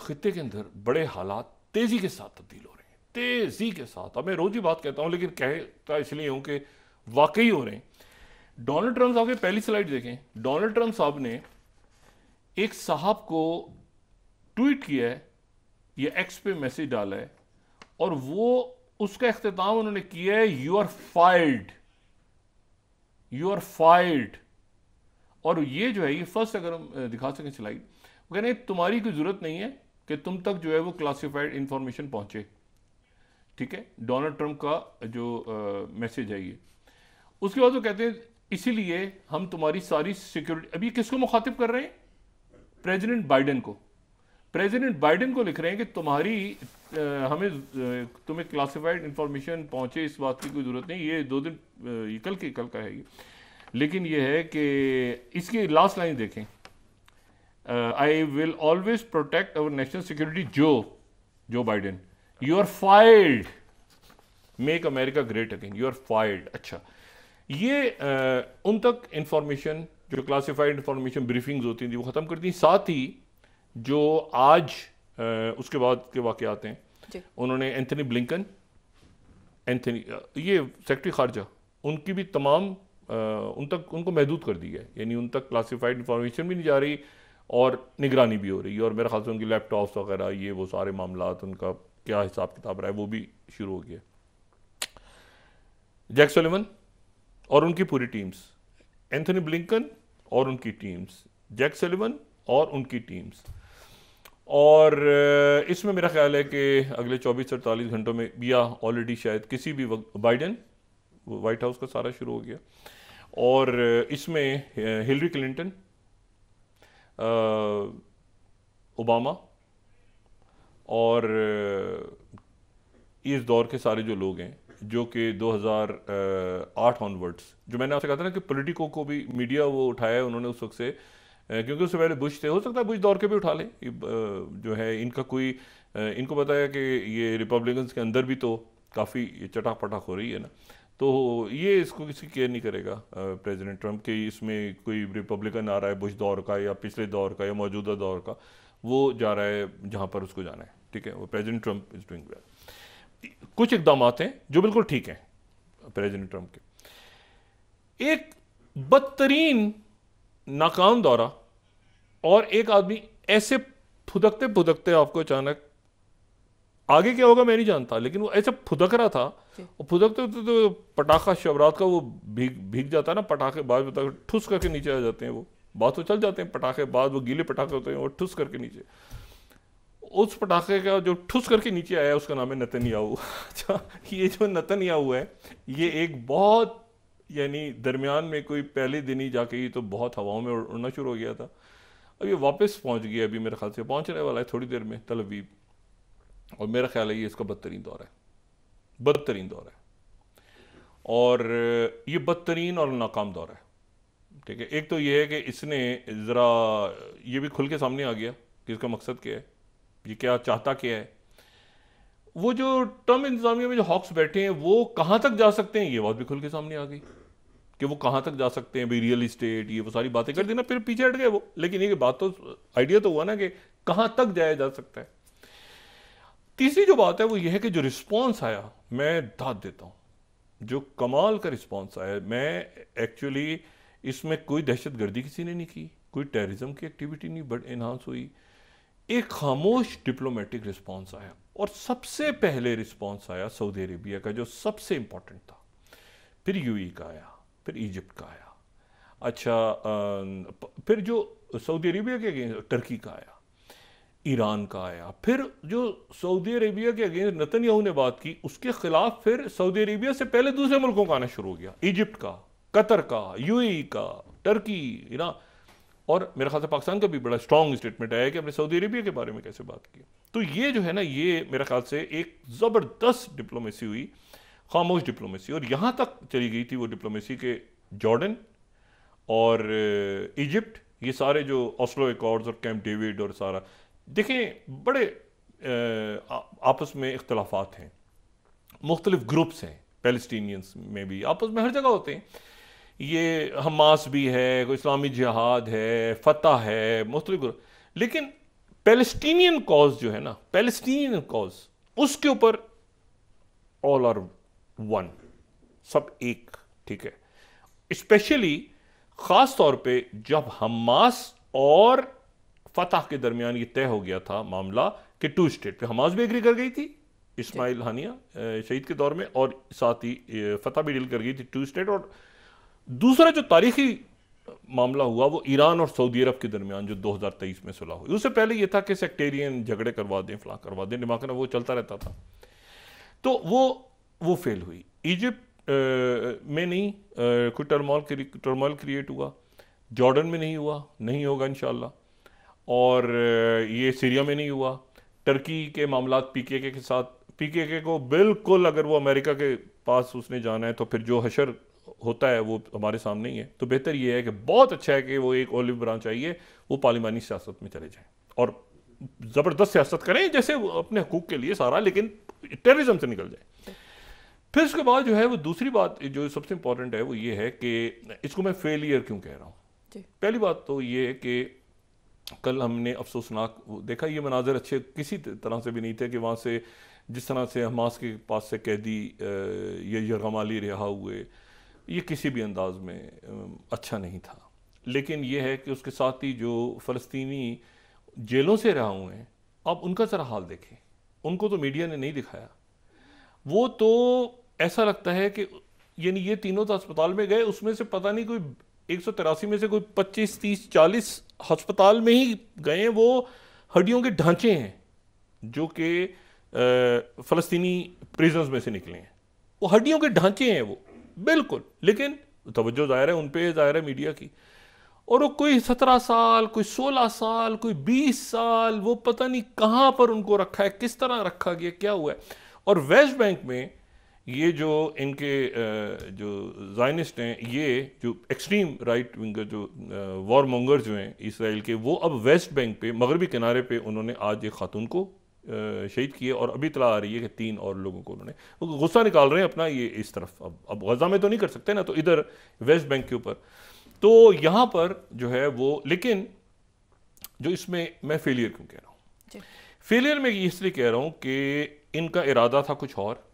खित्ते के अंदर बड़े हालात तेज़ी के साथ तब्दील हो रहे हैं, तेज़ी के साथ। अब मैं रोज़ ही बात कहता हूँ, लेकिन कहता इसलिए हूँ कि वाकई हो रहे हैं। डोनाल्ड ट्रंप साहब की पहली स्लाइड देखें। डोनाल्ड ट्रंप साहब ने एक साहब को ट्वीट किया है, ये एक्स पे मैसेज डाला है, और वो उसका इख्तिताम उन्होंने किया है, you are fired, you are fired. और ये जो है, ये फर्स्ट अगर हम दिखा सकें स्लाइड, वो कह रहे हैं तुम्हारी कोई ज़रूरत नहीं है कि तुम तक जो है वो क्लासिफाइड इंफॉर्मेशन पहुंचे। ठीक है, डोनाल्ड ट्रंप का जो मैसेज है ये। उसके बाद वो कहते हैं इसीलिए हम तुम्हारी सारी सिक्योरिटी, अभी किसको मुखातिब कर रहे हैं? प्रेसिडेंट बाइडेन को। प्रेसिडेंट बाइडेन को लिख रहे हैं कि तुम्हें क्लासिफाइड इंफॉर्मेशन पहुंचे, इस बात की कोई ज़रूरत नहीं। ये 2 दिन ये कल का है ये, लेकिन ये है कि इसकी लास्ट लाइन देखें, I will always protect our national security, Joe Biden, you are fired, make America great again, you are fired. अच्छा, ये उन तक इंफॉर्मेशन, जो क्लासिफाइड इंफॉर्मेशन ब्रीफिंग्स होती थी, वो ख़त्म कर दी। साथ ही जो आज उसके बाद के वाक़यात हैं, उन्होंने एंथनी ब्लिंकन, ये सेक्रेटरी खारजा, उनकी भी तमाम उनको महदूद कर दिया है, यानी उन तक क्लासिफाइड इंफॉर्मेशन भी नहीं जा रही और निगरानी भी हो रही है। और मेरे ख्याल से उनकी लैपटॉप्स वगैरह, ये वो सारे मामलात, उनका क्या हिसाब किताब रहा है, वो भी शुरू हो गया। जैक सुलिवन और उनकी पूरी टीम्स, एंथनी ब्लिंकन और उनकी टीम्स, जैक सुलिवन और उनकी टीम्स। और इसमें मेरा ख्याल है कि अगले 24-48 घंटों में, या ऑलरेडी शायद किसी भी वक्त, बाइडेन, वाइट हाउस का सारा शुरू हो गया, और इसमें हिलरी क्लिंटन, ओबामा, और इस दौर के सारे जो लोग हैं, जो कि 2008 ऑनवर्ड्स, जो मैंने आपसे कहा था ना कि पॉलिटिको को भी मीडिया वो उठाया है उन्होंने उस वक्त से, क्योंकि उससे पहले बुश थे, हो सकता है बुश दौर के भी उठा लें। जो है इनका कोई, इनको पता है कि ये रिपब्लिकन्स के अंदर भी तो काफ़ी चटाक पटाक हो रही है ना, तो ये इसको किसी केयर नहीं करेगा प्रेसिडेंट ट्रंप के, इसमें कोई रिपब्लिकन आ रहा है बुश दौर का या पिछले दौर का या मौजूदा दौर का, वो जा रहा है जहाँ पर उसको जाना है। ठीक है, वो president Trump is doing well. कुछ इकदाम हैं जो बिल्कुल ठीक हैं प्रेसिडेंट ट्रंप के। एक बदतरीन नाकाम दौरा, और एक आदमी ऐसे फुदकते फुदकते आपको अचानक, आगे क्या होगा मैं नहीं जानता, लेकिन वो ऐसे फुदक रहा था, और फुदकते तो पटाखा शबरात का वो भीग जाता है ना, पटाखे बाद में ठुस करके नीचे आ जाते हैं, वो बात तो चल जाते हैं, पटाखे बाद वो गीले पटाखे होते हैं, वो ठुस करके नीचे, उस पटाखे का जो ठुस करके नीचे आया उसका नाम है नेतन्याहू। अच्छा, ये जो नेतन्याहू है, ये एक बहुत, यानी दरमियान में कोई पहले दिन ही जाके ये तो बहुत हवाओं में उड़ना शुरू हो गया था, अब ये वापस पहुंच गया, अभी मेरे ख्याल से पहुंचने वाला है थोड़ी देर में तल अवीव, और मेरा ख्याल है ये इसका बदतरीन दौर है, बदतरीन दौर है, और ये बदतरीन और नाकाम दौर है। ठीक है, एक तो ये है कि इसने ज़रा ये भी खुल के सामने आ गया कि इसका मकसद क्या है, ये क्या चाहता क्या है। वो जो ट्रम्प इंतजामिया में जो हॉक्स बैठे हैं, वो कहाँ तक जा सकते हैं, ये बात भी खुल के सामने आ गई कि वो कहाँ तक जा सकते हैं, भाई रियल इस्टेट, ये वो सारी बातें कर दी ना, फिर पीछे हट गए वो, लेकिन ये बात तो, आइडिया तो हुआ ना कि कहाँ तक जाया जा सकता है। तीसरी जो बात है वो ये है कि जो रिस्पॉन्स आया, मैं दाद देता हूँ, जो कमाल का रिस्पॉन्स आया। मैं एक्चुअली इसमें कोई दहशतगर्दी किसी ने नहीं की, कोई टेररिज्म की एक्टिविटी नहीं बट इन्हांस हुई, एक खामोश डिप्लोमेटिक रिस्पॉन्स आया, और सबसे पहले रिस्पॉन्स आया सऊदी अरेबिया का, जो सबसे इंपॉर्टेंट था, फिर यूएई का आया, फिर इजिप्ट का आया, अच्छा फिर जो सऊदी अरेबिया के अगेंस्ट टर्की का आया, ईरान का आया, फिर जो सऊदी अरेबिया के अगेंस्ट नेतन्याहू ने बात की उसके खिलाफ फिर सऊदी अरेबिया से पहले दूसरे मुल्कों का आना शुरू हो गया, इजिप्ट का, कतर का, यूएई का, टर्की, ईरान, और मेरे ख्याल से पाकिस्तान का भी बड़ा स्ट्रॉन्ग स्टेटमेंट आया कि हमने सऊदी अरेबिया के बारे में कैसे बात की। तो ये जो है ना, ये मेरे ख्याल से एक ज़बरदस्त डिप्लोमेसी हुई, खामोश डिप्लोमेसी, और यहाँ तक चली गई थी वो डिप्लोमेसी के जॉर्डन और इजिप्ट, ये सारे जो ऑस्लो एकॉर्ड्स और कैंप डेविड और सारा, देखें बड़े आपस में इख्तलाफात हैं, मुख्तलिफ ग्रुप्स हैं, पैलेस्टीनियंस में भी आपस में हर जगह होते हैं, ये हमास भी है, कोई इस्लामी जिहाद है, फतह है, मुख्तलिफ ग्रुप, लेकिन पैलेस्टीनियन कॉज जो है ना, पैलेस्टीनियन कॉज, उसके ऊपर ऑल आर वन, सब एक, ठीक है। स्पेशली खास तौर पे जब हमास और फतह के दरमियान ये तय हो गया था मामला कि 2 स्टेट पे, हमास भी एग्री कर गई थी इस्माइल हानिया शहीद के दौर में, और साथ ही फतह भी डील कर गई थी 2 स्टेट। और दूसरा जो तारीखी मामला हुआ वो ईरान और सऊदी अरब के दरमियान जो 2023 में सुलह हुई। उससे पहले ये था कि सेक्टेरियन झगड़े करवा दें, फलां करवा दें, दिमाग में वो चलता रहता था। तो वो फेल हुई। इजिप्ट में नहीं कोई टर्मोइल क्रिएट हुआ, जॉर्डन में नहीं हुआ, नहीं होगा इंशाल्लाह, और ये सीरिया में नहीं हुआ। टर्की के मामलात पीकेके के साथ, पीकेके को बिल्कुल अगर वो अमेरिका के पास उसने जाना है तो फिर जो हशर होता है वो हमारे सामने ही है। तो बेहतर ये है कि बहुत अच्छा है कि वो एक ओलिव ब्रांच आई है, वो पार्लिमानी सियासत में चले जाएं और ज़बरदस्त सियासत करें जैसे अपने हकूक़ के लिए सारा, लेकिन टेररिज्म से निकल जाए। फिर उसके बाद जो है वो दूसरी बात जो सबसे इंपॉर्टेंट है वो ये है कि इसको मैं फेलियर क्यों कह रहा हूँ। पहली बात तो ये है कि कल हमने अफसोसनाक देखा, ये मनाजर अच्छे किसी तरह से भी नहीं थे कि वहाँ से जिस तरह से हमास के पास से कैदी ये यरगमाली रिहा हुए, ये किसी भी अंदाज में अच्छा नहीं था। लेकिन ये है कि उसके साथ ही जो फ़लस्तीनी जेलों से रहा हुए हैं, आप उनका ज़रा हाल देखें, उनको तो मीडिया ने नहीं दिखाया। वो तो ऐसा लगता है कि यानी ये तीनों तो अस्पताल में गए, उसमें से पता नहीं कोई 183 में से कोई 25, 30, 40 अस्पताल में ही गए। वो हड्डियों के ढांचे हैं जो कि फ़लस्तीनी प्रिजनर्स में से निकले हैं, वो हड्डियों के ढांचे हैं वो बिल्कुल। लेकिन तवज्जो ज़ाहिर है उन पे, ज़ाहिर है मीडिया की, और वो कोई 17 साल, कोई 16 साल, कोई 20 साल, वो पता नहीं कहाँ पर उनको रखा है, किस तरह रखा गया, क्या हुआ है। और वेस्ट बैंक में ये जो इनके जो ज़ायनिस्ट हैं, ये जो एक्सट्रीम राइट विंगर जो वॉर मोंगर जो हैं इसराइल के, वो अब वेस्ट बैंक पे मगरबी किनारे पे उन्होंने आज एक खातून को शहीद किए, और अभी इतला आ रही है कि 3 और लोगों को उन्होंने गुस्सा निकाल रहे हैं अपना ये इस तरफ। अब गजा में तो नहीं कर सकते ना, तो इधर वेस्ट बैंक के ऊपर। तो यहाँ पर जो है वो, लेकिन जो इसमें मैं फेलियर क्यों कह रहा हूँ, फेलियर में इसलिए कह रहा हूँ कि इनका इरादा था कुछ और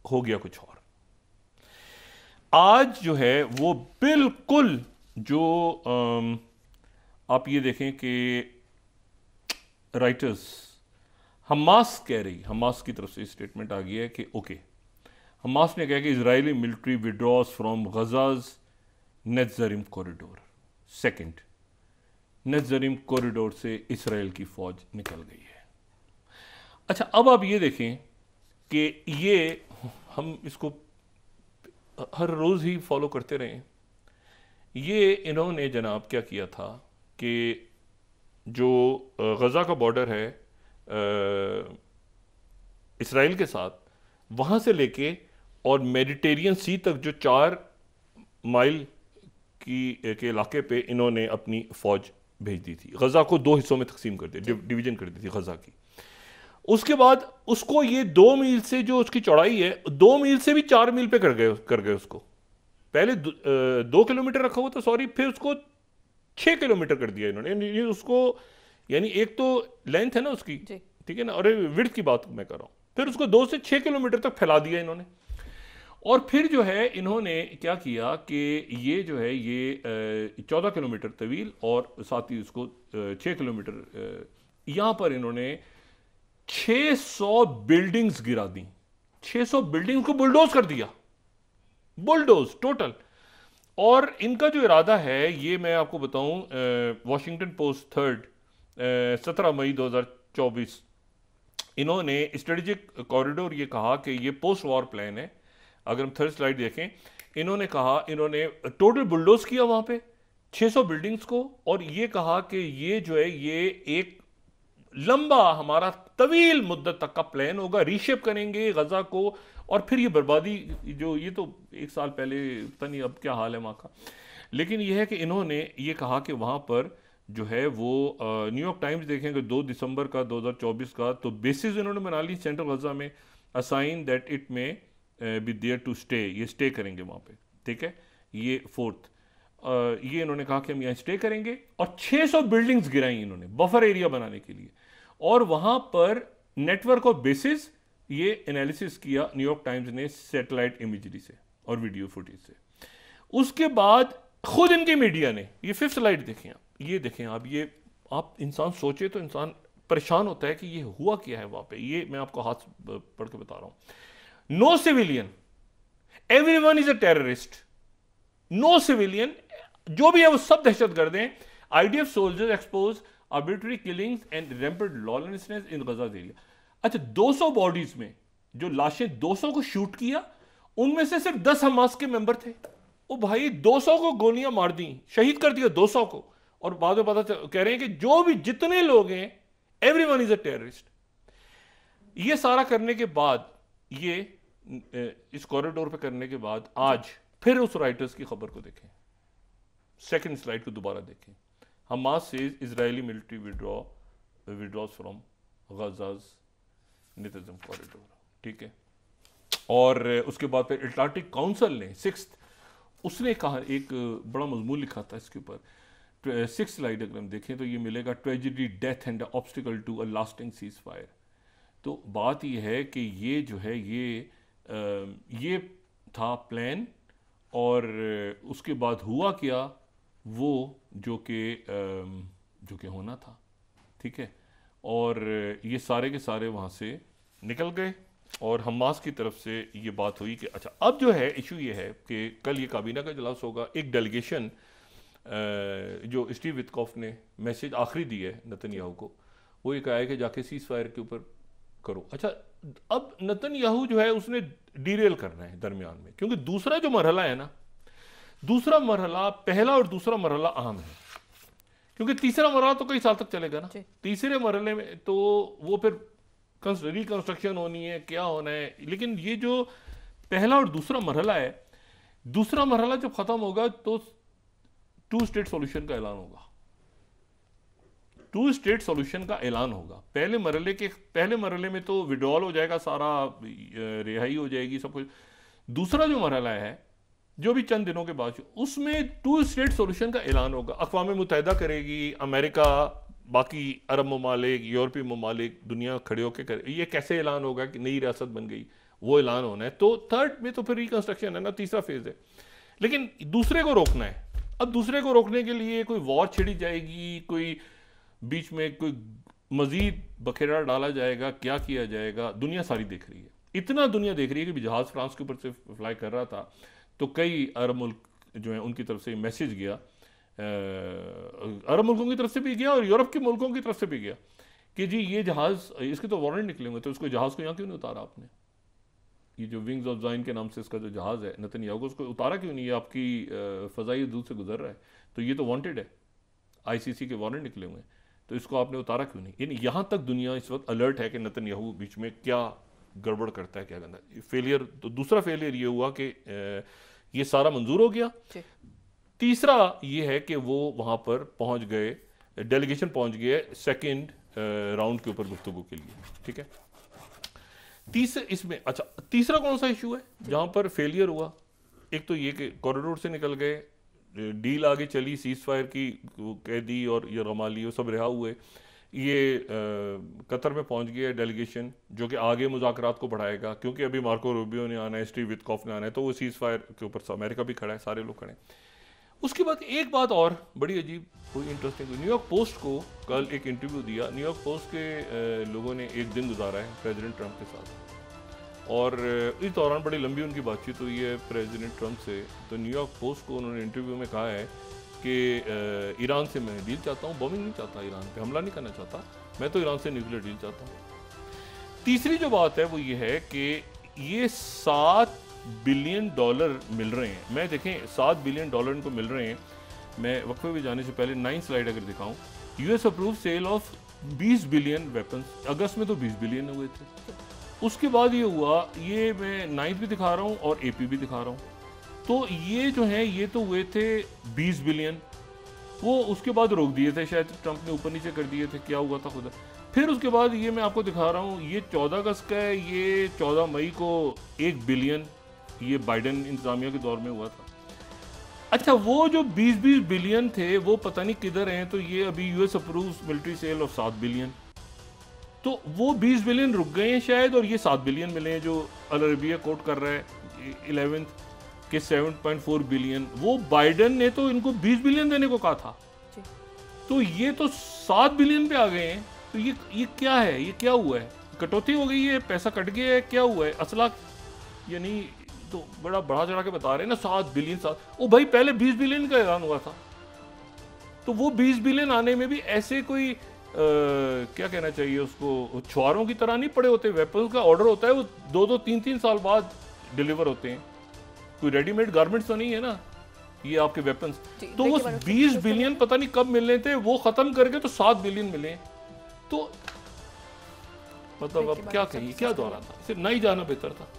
हो गया कुछ और। आज जो है वो बिल्कुल जो आप ये देखें कि राइटर्स, हमास कह रही, हमास की तरफ से स्टेटमेंट आ गया है कि ओके, हमास ने कहा कि Israeli military withdraws from Gaza's Netzarim corridor. Second, Netzarim corridor से इसराइल की फौज निकल गई है। अच्छा, अब आप ये देखें कि ये हम इसको हर रोज़ ही फॉलो करते रहे। ये इन्होंने जनाब क्या किया था कि जो गज़ा का बॉर्डर है इसराइल के साथ, वहाँ से लेके और मेडिटेरियन सी तक जो 4 माइल के इलाके पे इन्होंने अपनी फ़ौज भेज दी थी। गज़ा को 2 हिस्सों में तकसीम कर दिया, डिवीज़न कर दी थी गज़ा की। उसके बाद उसको ये 2 मील से जो उसकी चौड़ाई है, 2 मील से भी 4 मील पे कर गए उसको। पहले 2 किलोमीटर रखा हुआ था, सॉरी, फिर उसको 6 किलोमीटर कर दिया इन्होंने। उसको यानी एक तो लेंथ है ना उसकी, ठीक है ना, और विड्थ की बात मैं कर रहा हूँ, फिर उसको 2 से 6 किलोमीटर तक फैला दिया इन्होंने। और फिर जो है इन्होंने क्या किया कि ये जो है ये 14 किलोमीटर तवील और साथ ही उसको 6 किलोमीटर, यहाँ पर इन्होंने 600 बिल्डिंग्स गिरा दी। 600 बिल्डिंग्स को बुलडोज कर दिया, बुलडोज टोटल। और इनका जो इरादा है ये मैं आपको बताऊं, वॉशिंगटन पोस्ट 3 17 मई 2024 इन्होंने स्ट्रेटेजिक कॉरिडोर ये कहा कि ये पोस्ट वॉर प्लान है। अगर हम 3rd स्लाइड देखें, इन्होंने कहा, इन्होंने टोटल बुलडोज किया वहां पे 600 बिल्डिंग्स को, और ये कहा कि ये जो है ये एक लंबा हमारा तवील मुद्दत तक का प्लान होगा, रीशेप करेंगे गजा को, और फिर ये बर्बादी जो ये तो 1 साल पहले, पता नहीं अब क्या हाल है वहाँ का। लेकिन ये है कि इन्होंने ये कहा कि वहाँ पर जो है वो न्यूयॉर्क टाइम्स देखेंगे 2 दिसंबर का 2024 का, तो बेसिस इन्होंने बना ली सेंट्रल गजा में, असाइन दैट इट में बी देयर टू स्टे, ये स्टे करेंगे वहाँ पे, ठीक है। ये 4th, ये इन्होंने कहा कि हम यहाँ स्टे करेंगे, और 600 बिल्डिंग्स गिराई इन्होंने बफर एरिया बनाने के लिए, और वहां पर नेटवर्क ऑफ बेसिस ये एनालिसिस किया न्यूयॉर्क टाइम्स ने सैटेलाइट इमेजरी से और वीडियो फुटेज से। उसके बाद खुद इनके मीडिया ने, ये 5th स्लाइड देखें आप, ये देखें आप, ये आप इंसान सोचे तो इंसान परेशान होता है कि ये हुआ क्या है वहां पे। ये मैं आपको हाथ पढ़ के बता रहा हूं। No civilian, everyone is a terrorist, no civilian, जो भी है वो सब दहशतगर्द हैं। IDF soldiers expose arbitrary killings and rampant lawlessness in Gaza area. अच्छा, 200 बॉडीज में जो लाशें 200 को शूट किया, उनमें से सिर्फ 10 हमास के मेंबर थे। ओ भाई, 200 को गोलियां मार दी, शहीद कर दिया 200 को, और बाद में पता कह रहे हैं कि जो भी जितने लोग हैं एवरीवन इज अ टेररिस्ट। ये सारा करने के बाद, ये इस कॉरिडोर पे करने के बाद, आज फिर उस राइटर्स की खबर को देखें, 2nd स्लाइड को दोबारा देखें। Hamas says Israeli military withdraws from Gaza's Netzarim corridor, ठीक है। और उसके बाद फिर अटलांटिक काउंसिल ने 6th, उसने कहा, एक बड़ा मजमून लिखा था इसके ऊपर। 6th स्लाइड अगर हम देखें तो ये मिलेगा, tragedy, death and obstacle to a lasting ceasefire. तो बात ये है कि ये जो है ये था प्लान, और उसके बाद हुआ क्या, वो जो कि होना था, ठीक है। और ये सारे के सारे वहाँ से निकल गए, और हमास की तरफ से ये बात हुई कि अच्छा, अब जो है इशू ये है कि कल ये काबीना का इजलास होगा। एक डेलीगेशन जो स्टीव विटकॉफ ने मैसेज आखिरी दी है नेतन्याहू को, वो ये कहा है कि जाके सीज फायर के ऊपर करो। अच्छा, अब नेतन्याहू जो है उसने डीरेल करना है दरमियान में, क्योंकि दूसरा जो मरहला है ना, दूसरा मरहला, पहला और दूसरा मरहला अहम है, क्योंकि तीसरा मरहला तो कई साल तक चलेगा ना। तीसरे मरहले में तो वो फिर रिकंस्ट्रक्शन होनी है, क्या होना है। लेकिन ये जो पहला और दूसरा मरहला है, दूसरा मरहला जब खत्म होगा तो 2 स्टेट सॉल्यूशन का ऐलान होगा। 2 स्टेट सॉल्यूशन का ऐलान होगा। पहले मरहले में तो विड्रॉल हो जाएगा, सारा रिहाई हो जाएगी, सब कुछ। दूसरा जो मरहला है, जो भी चंद दिनों के बाद, उसमें 2 स्टेट सॉल्यूशन का ऐलान होगा। अक़वाम मुत्तहिदा करेगी, अमेरिका, बाकी अरब ममालिक, यूरोपीय ममालिक, दुनिया खड़े होकर करे। ये कैसे ऐलान होगा कि नई रियासत बन गई, वो ऐलान होना है। तो 3rd में तो फिर रिकंस्ट्रक्शन है ना, तीसरा फेज है। लेकिन दूसरे को रोकना है। अब दूसरे को रोकने के लिए कोई वॉर छिड़ी जाएगी, कोई बीच में कोई मजीद बखेड़ा डाला जाएगा, क्या किया जाएगा, दुनिया सारी देख रही है। इतना दुनिया देख रही है कि जहाज फ्रांस के ऊपर से फ्लाई कर रहा था, तो कई अरब मुल्क जो है उनकी तरफ से मैसेज गया, अरब मुल्कों की तरफ से भी गया और यूरोप के मुल्कों की तरफ से भी गया कि जी ये जहाज, इसके तो वारंट निकले होंगे, तो उसको जहाज को यहाँ क्यों नहीं उतारा आपने? ये जो विंग्स ऑफ ज़ाइन के नाम से इसका जो जहाज है नेतन्याहू को, उसको उतारा क्यों नहीं? ये आपकी फ़ज़ाई हदूद से गुजर रहा है, तो ये तो वांटेड है, ICC के वारंट निकले हुए हैं, तो इसको आपने उतारा क्यों नहीं? यानी यहाँ तक दुनिया इस वक्त अलर्ट है कि नेतन्याहू बीच में क्या गड़बड़ करता है, क्या करता है। फेलियर, तो दूसरा फेलियर ये हुआ कि ये सारा मंजूर हो गया। तीसरा ये है कि वो वहाँ पर पहुँच गए, डेलीगेशन पहुँच गए 2nd राउंड के ऊपर गुफ्तगू के लिए, ठीक है। तीसरा कौन सा इशू है जहां पर फेलियर हुआ? एक तो ये कि कॉरिडोर से निकल गए, डील आगे चली, सीज फायर की कैदी और ये रमाली वो सब रिहा हुए। ये कतर में पहुंच गया डेलीगेशन, जो कि आगे मुज़ाकरात को बढ़ाएगा, क्योंकि अभी मार्को रूबियो ने आना है, स्टीव विटकॉफ ने आना है, तो वो सीज फायर के ऊपर अमेरिका भी खड़ा है, सारे लोग खड़े हैं। उसके बाद एक बात और बड़ी अजीब कोई इंटरेस्टिंग, न्यूयॉर्क पोस्ट को कल एक इंटरव्यू दिया। न्यूयॉर्क पोस्ट के लोगों ने एक दिन गुजारा है प्रेसिडेंट ट्रंप के साथ, और इस दौरान बड़ी लंबी उनकी बातचीत हुई है प्रेसिडेंट ट्रंप से। तो न्यूयॉर्क पोस्ट को उन्होंने इंटरव्यू में कहा है कि ईरान से मैं डील चाहता हूँ, बॉम्बिंग नहीं चाहता, ईरान पे हमला नहीं करना चाहता, मैं तो ईरान से न्यूक्लियर डील चाहता हूँ। तीसरी जो बात है वो ये है कि ये $7 बिलियन मिल रहे हैं। मैं देखें $7 बिलियन इनको मिल रहे हैं। मैं वक्फे में जाने से पहले 9 स्लाइड अगर दिखाऊं, US approve sale of 20 billion weapons, अगस्त में तो 20 बिलियन हुए थे। उसके बाद ये हुआ, ये मैं 9th भी दिखा रहा हूँ और AP भी दिखा रहा हूँ, तो ये जो है ये तो हुए थे 20 बिलियन, वो उसके बाद रोक दिए थे, शायद ट्रंप ने ऊपर नीचे कर दिए थे, क्या हुआ था खुदा। फिर उसके बाद ये मैं आपको दिखा रहा हूँ, ये 14 अगस्त का है, ये 14 मई को 1 बिलियन ये बाइडेन इंतजामिया के दौर में हुआ था। अच्छा, वो जो 20-20 बिलियन थे वो पता नहीं किधर हैं। तो ये अभी US approves military sale of 7 billion, तो वो 20 बिलियन रुक गए हैं शायद, और ये 7 बिलियन मिले हैं जो अल अरबिया कोट कर रहा है 11th के 7.4 बिलियन। वो बाइडन ने तो इनको 20 बिलियन देने को कहा था, तो ये तो 7 बिलियन पे आ गए हैं। तो ये क्या है, ये क्या हुआ है? कटौती हो गई है, पैसा कट गया है, क्या हुआ है? असला यानी तो बड़ा बढ़ा चढ़ा के बता रहे हैं ना 7 बिलियन। ओ भाई, पहले 20 बिलियन का ऐलान हुआ था, तो वो 20 बिलियन आने में भी ऐसे कोई क्या कहना चाहिए उसको, छुआरों की तरह नहीं पड़े होते। वेपन्स का ऑर्डर होता है, वो 2-2, 3-3 साल बाद डिलीवर होते हैं। कोई रेडीमेड गारमेंट्स तो नहीं है ना ये आपके वेपन्स। तो वो 20 बिलियन पता नहीं कब मिलने थे, वो खत्म करके तो 7 बिलियन मिले। तो मतलब अब क्या कहिए, क्या दौरा था, सिर्फ नहीं जाना बेहतर था।